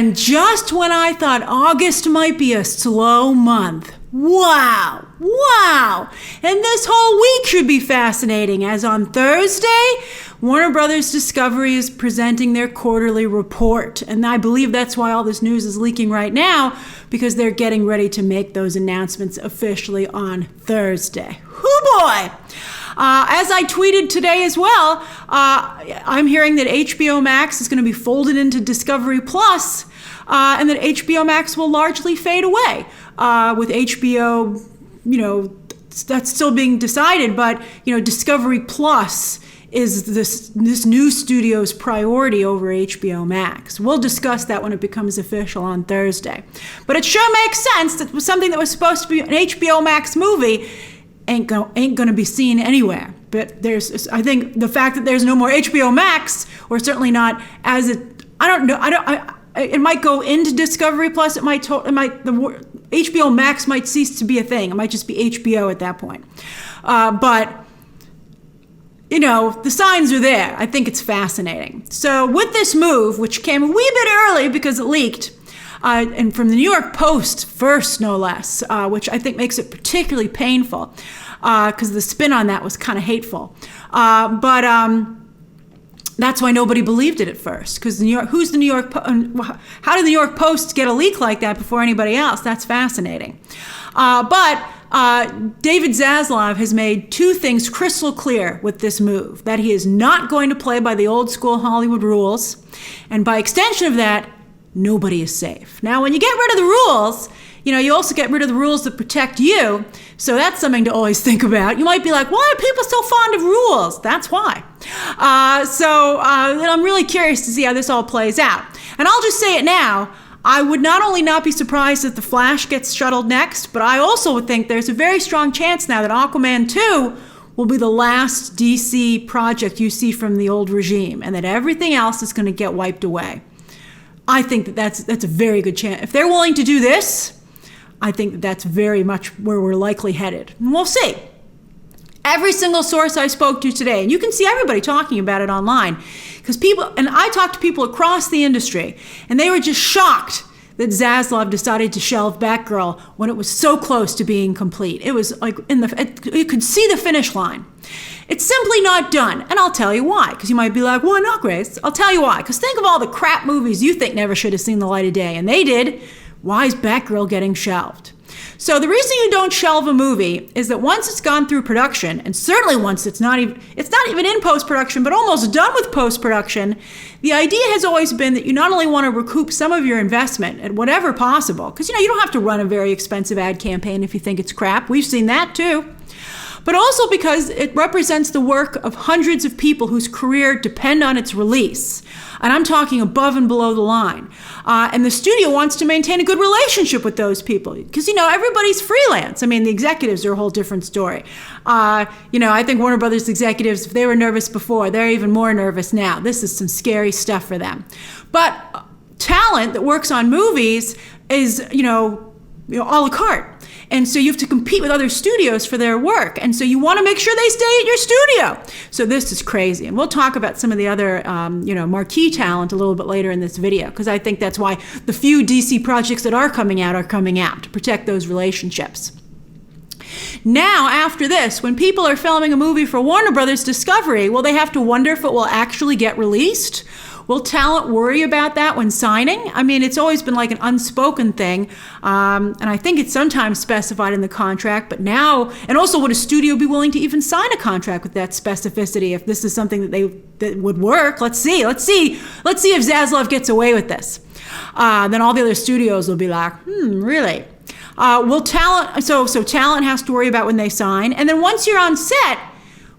And just when I thought August might be a slow month, wow. And this whole week should be fascinating, as on Thursday, Warner Brothers Discovery is presenting their quarterly report. And I believe that's why all this news is leaking right now, because they're getting ready to make those announcements officially on Thursday. Hoo boy! As I tweeted today as well, I'm hearing that HBO Max is going to be folded into Discovery Plus, and that HBO Max will largely fade away. With HBO, that's still being decided, but, Discovery Plus is this new studio's priority over HBO Max. We'll discuss that when it becomes official on Thursday. But it sure makes sense that something that was supposed to be an HBO Max movie ain't gonna be seen anywhere. But I think the fact that there's no more HBO Max, or certainly not as it might go into Discovery Plus. The HBO Max might cease to be a thing. It might just be HBO at that point. But the signs are there. I think it's fascinating. So with this move, which came a wee bit early because it leaked, and from the New York Post first, no less, which I think makes it particularly painful, because the spin on that was kind of hateful. But that's why nobody believed it at first, because how did the New York Post get a leak like that before anybody else? That's fascinating. But David Zaslav has made two things crystal clear with this move: that he is not going to play by the old school Hollywood rules, and by extension of that, nobody is safe. Now, when you get rid of the rules, you also get rid of the rules that protect you. So that's something to always think about. You might be like, why are people so fond of rules? That's why. So I'm really curious to see how this all plays out. And I'll just say it now. I would not only not be surprised that The Flash gets shuttled next, but I also would think there's a very strong chance now that Aquaman 2 will be the last DC project you see from the old regime, and that everything else is going to get wiped away. I think that's a very good chance. If they're willing to do this, I think that's very much where we're likely headed. And we'll see. Every single source I spoke to today, and you can see everybody talking about it online, because I talked to people across the industry, and they were just shocked that Zaslav decided to shelve Batgirl when it was so close to being complete. It was like you could see the finish line. It's simply not done, and I'll tell you why. Because you might be like, why not, Grace? I'll tell you why. Because think of all the crap movies you think never should have seen the light of day, and they did. Why is Batgirl getting shelved? So the reason you don't shelve a movie is that once it's gone through production, and certainly once it's not even in post-production, but almost done with post-production, the idea has always been that you not only want to recoup some of your investment at whatever possible, because you don't have to run a very expensive ad campaign if you think it's crap. We've seen that too. But also because it represents the work of hundreds of people whose career depend on its release. And I'm talking above and below the line. And the studio wants to maintain a good relationship with those people. Because, everybody's freelance. I mean, the executives are a whole different story. I think Warner Brothers executives, if they were nervous before, they're even more nervous now. This is some scary stuff for them. But talent that works on movies is, a la carte. And so you have to compete with other studios for their work. And so you want to make sure they stay at your studio. So this is crazy. And we'll talk about some of the other, marquee talent a little bit later in this video, because I think that's why the few DC projects that are coming out to protect those relationships. Now, after this, when people are filming a movie for Warner Brothers Discovery, will they have to wonder if it will actually get released? Will talent worry about that when signing? I mean, it's always been like an unspoken thing, and I think it's sometimes specified in the contract, but now, and also would a studio be willing to even sign a contract with that specificity if this is something that would work? Let's see if Zaslav gets away with this. Then all the other studios will be like, really? Will talent, so talent has to worry about when they sign, and then once you're on set,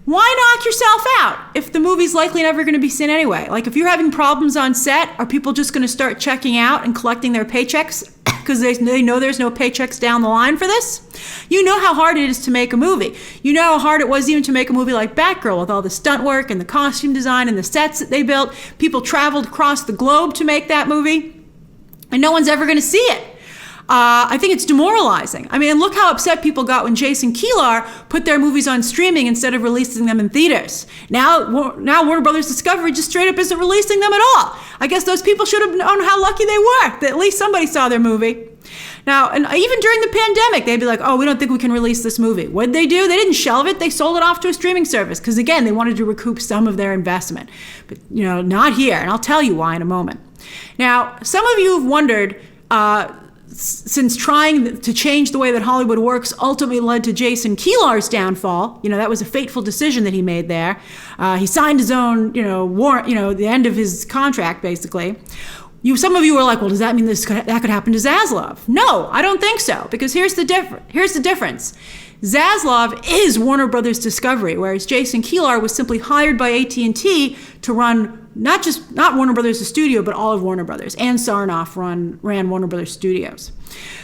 why knock yourself out if the movie's likely never going to be seen anyway? Like, if you're having problems on set, are people just going to start checking out and collecting their paychecks because they know there's no paychecks down the line for this? You know how hard it is to make a movie. You know how hard it was even to make a movie like Batgirl with all the stunt work and the costume design and the sets that they built. People traveled across the globe to make that movie, and no one's ever going to see it. I think it's demoralizing. I mean, look how upset people got when Jason Kilar put their movies on streaming instead of releasing them in theaters. Now Warner Brothers Discovery just straight up isn't releasing them at all. I guess those people should have known how lucky they were that at least somebody saw their movie. Now, and even during the pandemic, they'd be like, oh, we don't think we can release this movie. What'd they do? They didn't shelve it. They sold it off to a streaming service because, again, they wanted to recoup some of their investment. But, not here. And I'll tell you why in a moment. Now, some of you have wondered, since trying to change the way that Hollywood works ultimately led to Jason Kilar's downfall, that was a fateful decision that he made there. He signed his own, warrant, the end of his contract, basically. Some of you were like, well, does that mean that could happen to Zaslav? No, I don't think so, because here's the difference. Zaslav is Warner Brothers Discovery, whereas Jason Kilar was simply hired by AT&T to run not Warner Brothers the studio, but all of Warner Brothers. And Sarnoff ran Warner Brothers Studios.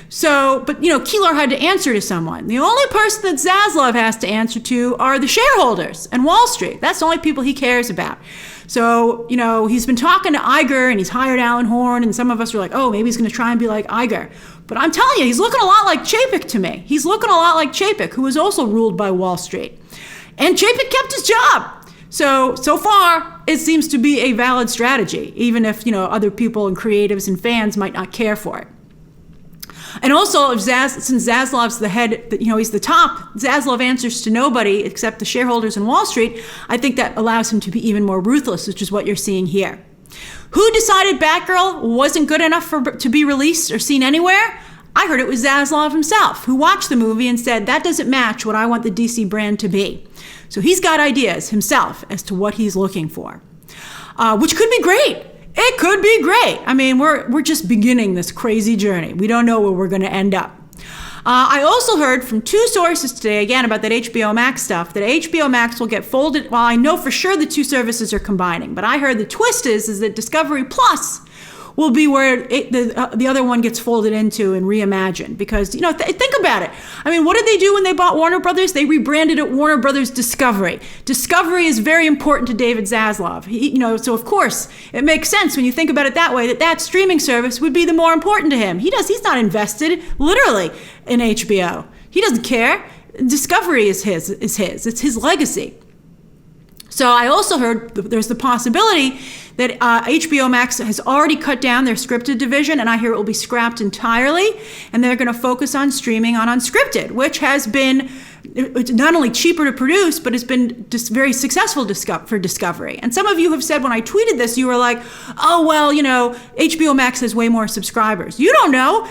So, but Kilar had to answer to someone. The only person that Zaslav has to answer to are the shareholders and Wall Street. That's the only people he cares about. So, he's been talking to Iger and he's hired Alan Horn, and some of us are like, oh, maybe he's going to try and be like Iger. But I'm telling you, he's looking a lot like Chapek to me. He's looking a lot like Chapek, who was also ruled by Wall Street. And Chapek kept his job. So far, it seems to be a valid strategy, even if, other people and creatives and fans might not care for it. And also, since Zaslav's the head, he's the top, Zaslav answers to nobody except the shareholders in Wall Street. I think that allows him to be even more ruthless, which is what you're seeing here. Who decided Batgirl wasn't good enough to be released or seen anywhere? I heard it was Zaslav himself, who watched the movie and said, that doesn't match what I want the DC brand to be. So he's got ideas himself as to what he's looking for, which could be great. It could be great. I mean, we're just beginning this crazy journey. We don't know where we're going to end up. I also heard from two sources today, again, about that HBO Max stuff, that HBO Max will get folded. Well, I know for sure the two services are combining, but I heard the twist is that Discovery Plus will be where the other one gets folded into and reimagined. Because, think about it. I mean, what did they do when they bought Warner Brothers? They rebranded it Warner Brothers Discovery. Discovery is very important to David Zaslav. So of course, it makes sense when you think about it that way, that streaming service would be the more important to him. He's not invested, literally, in HBO. He doesn't care. Discovery is his. It's his legacy. So I also heard there's the possibility that HBO Max has already cut down their scripted division, and I hear it will be scrapped entirely, and they're going to focus on streaming on unscripted, which has been not only cheaper to produce, but it's been just very successful for Discovery. And some of you have said when I tweeted this, you were like, oh, well, HBO Max has way more subscribers. You don't know.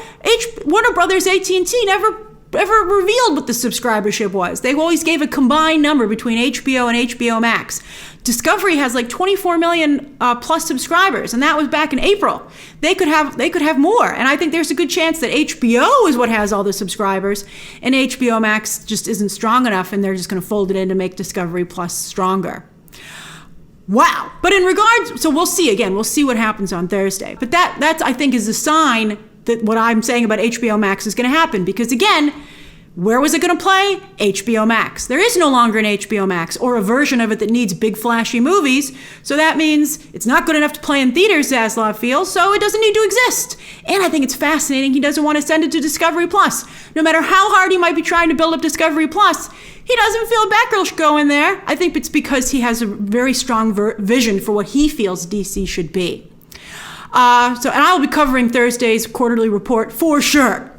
Warner Brothers AT&T never revealed what the subscribership was. They always gave a combined number between HBO and HBO Max. Discovery has like 24 million plus subscribers, and that was back in April. They could have more, and I think there's a good chance that HBO is what has all the subscribers, and HBO Max just isn't strong enough, and they're just going to fold it in to make Discovery Plus stronger. Wow. But in regards, so we'll see what happens on Thursday. But that I think is a sign that what I'm saying about HBO Max is going to happen, because again, where was it going to play? HBO Max. There is no longer an HBO Max or a version of it that needs big flashy movies, so that means it's not good enough to play in theaters, Zaslav feels, so it doesn't need to exist. And I think it's fascinating he doesn't want to send it to Discovery Plus. No matter how hard he might be trying to build up Discovery Plus, he doesn't feel Batgirl should go in there. I think it's because he has a very strong vision for what he feels DC should be. And I'll be covering Thursday's quarterly report for sure.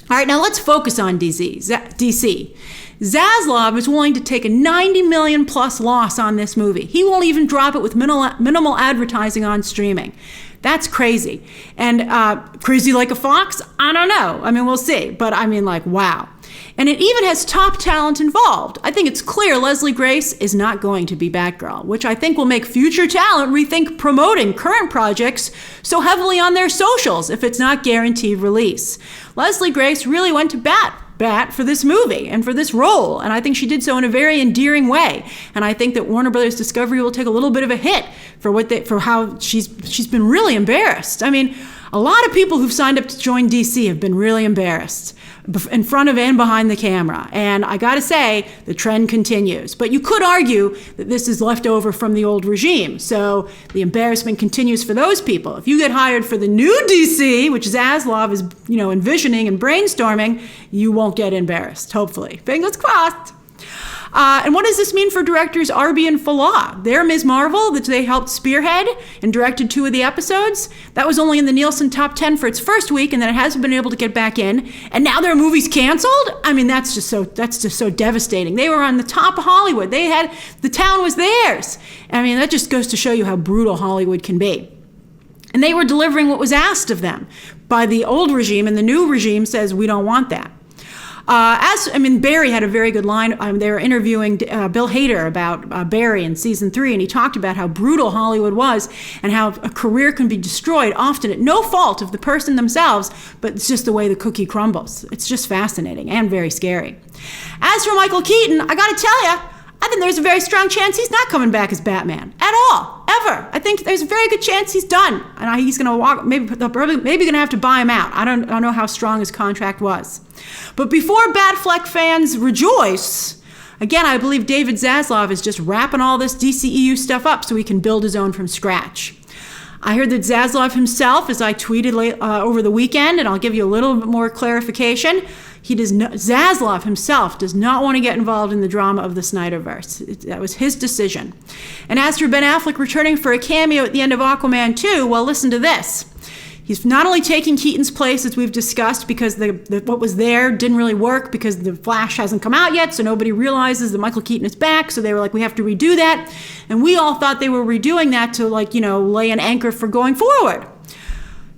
All right, now let's focus on DC. Zaslav is willing to take a $90 million plus loss on this movie. He won't even drop it with minimal advertising on streaming. That's crazy. And crazy like a fox? I don't know. I mean, we'll see. But I mean, wow. And it even has top talent involved. I think it's clear Leslie Grace is not going to be Batgirl, which I think will make future talent rethink promoting current projects so heavily on their socials if it's not guaranteed release. Leslie Grace really went to bat for this movie and for this role, and I think she did so in a very endearing way. And I think that Warner Brothers Discovery will take a little bit of a hit for how she's been really embarrassed. I mean, a lot of people who've signed up to join DC have been really embarrassed. in front of and behind the camera. And I gotta say, the trend continues. But you could argue that this is left over from the old regime. So the embarrassment continues for those people. If you get hired for the new DC, which Zaslav is, envisioning and brainstorming, you won't get embarrassed, hopefully. Fingers crossed. And what does this mean for directors Arby and Fallah? They're Ms. Marvel, that they helped spearhead and directed 2 of the episodes. That was only in the Nielsen top 10 for its first week, and then it hasn't been able to get back in. And now their movie's canceled? I mean, that's just so devastating. They were on the top of Hollywood. The town was theirs. I mean, that just goes to show you how brutal Hollywood can be. And they were delivering what was asked of them by the old regime, and the new regime says, we don't want that. Barry had a very good line. They were interviewing Bill Hader about Barry in season 3, and he talked about how brutal Hollywood was and how a career can be destroyed, often at no fault of the person themselves, but it's just the way the cookie crumbles. It's just fascinating and very scary. As for Michael Keaton, I gotta tell you, I think there's a very strong chance he's not coming back as Batman at all, ever. I think there's a very good chance he's done, and he's going to walk. Maybe going to have to buy him out. I don't know how strong his contract was. But before Batfleck fans rejoice, again, I believe David Zaslav is just wrapping all this DCEU stuff up so he can build his own from scratch. I heard that Zaslav himself, as I tweeted over the weekend, and I'll give you a little bit more clarification, Zaslav himself does not want to get involved in the drama of the Snyderverse. That was his decision. And as for Ben Affleck returning for a cameo at the end of Aquaman 2, well, listen to this. He's not only taking Keaton's place, as we've discussed, because what was there didn't really work because the Flash hasn't come out yet, so nobody realizes that Michael Keaton is back, so they were like, we have to redo that. And we all thought they were redoing that to, lay an anchor for going forward.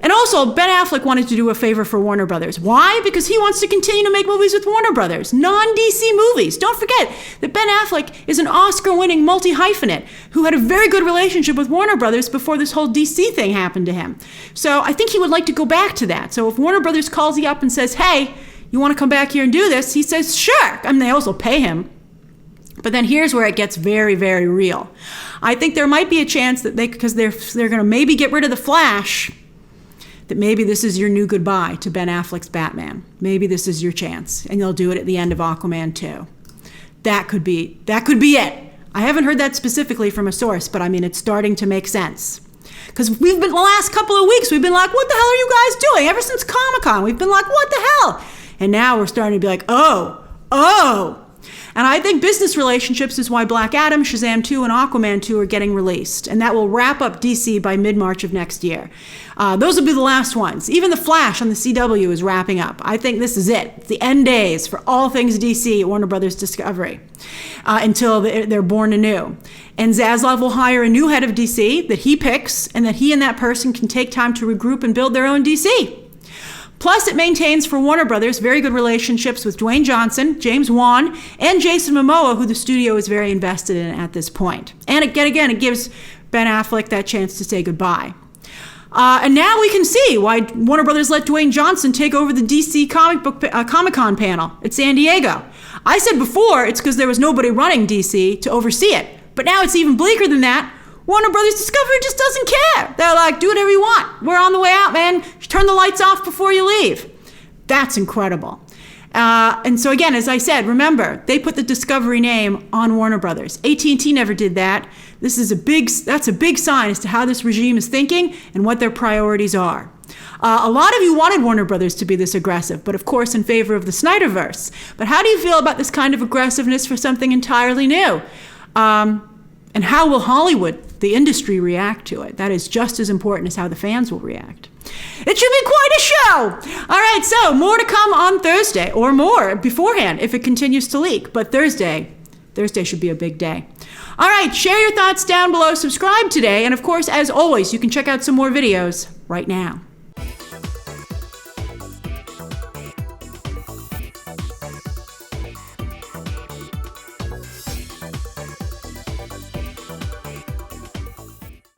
And also, Ben Affleck wanted to do a favor for Warner Brothers. Why? Because he wants to continue to make movies with Warner Brothers, non-DC movies. Don't forget that Ben Affleck is an Oscar-winning multi-hyphenate who had a very good relationship with Warner Brothers before this whole DC thing happened to him. So I think he would like to go back to that. So if Warner Brothers calls you up and says, hey, you want to come back here and do this? He says, sure. I mean, they also pay him. But then here's where it gets very, very real. I think there might be a chance that because they're going to maybe get rid of the Flash, that maybe this is your new goodbye to Ben Affleck's Batman. Maybe this is your chance, and they'll do it at the end of Aquaman 2. That could be it. I haven't heard that specifically from a source, but I mean, it's starting to make sense. Because the last couple of weeks, we've been like, what the hell are you guys doing? Ever since Comic-Con, we've been like, what the hell? And now we're starting to be like, oh. And I think business relationships is why Black Adam, Shazam 2, and Aquaman 2 are getting released. And that will wrap up DC by mid-March of next year. Those will be the last ones. Even The Flash on the CW is wrapping up. I think this is it. It's the end days for all things DC at Warner Brothers Discovery until they're born anew. And Zaslav will hire a new head of DC that he picks, and that he and that person can take time to regroup and build their own DC. Plus, it maintains for Warner Brothers very good relationships with Dwayne Johnson, James Wan, and Jason Momoa, who the studio is very invested in at this point. And again, it gives Ben Affleck that chance to say goodbye. And now we can see why Warner Brothers let Dwayne Johnson take over the DC Comic-Con panel at San Diego. I said before it's because there was nobody running DC to oversee it. But now it's even bleaker than that. Warner Brothers Discovery just doesn't care. They're like, do whatever you want. We're on the way out, man. Turn the lights off before you leave. That's incredible. And so again, as I said, remember, they put the Discovery name on Warner Brothers. AT&T never did that. That's a big sign as to how this regime is thinking and what their priorities are. A lot of you wanted Warner Brothers to be this aggressive, but of course in favor of the Snyderverse. But how do you feel about this kind of aggressiveness for something entirely new? And how will Hollywood, the industry, react to it? That is just as important as how the fans will react. It should be quite a show. All right, so more to come on Thursday, or more beforehand if it continues to leak. But Thursday should be a big day. All right, share your thoughts down below, subscribe today, and of course, as always, you can check out some more videos right now.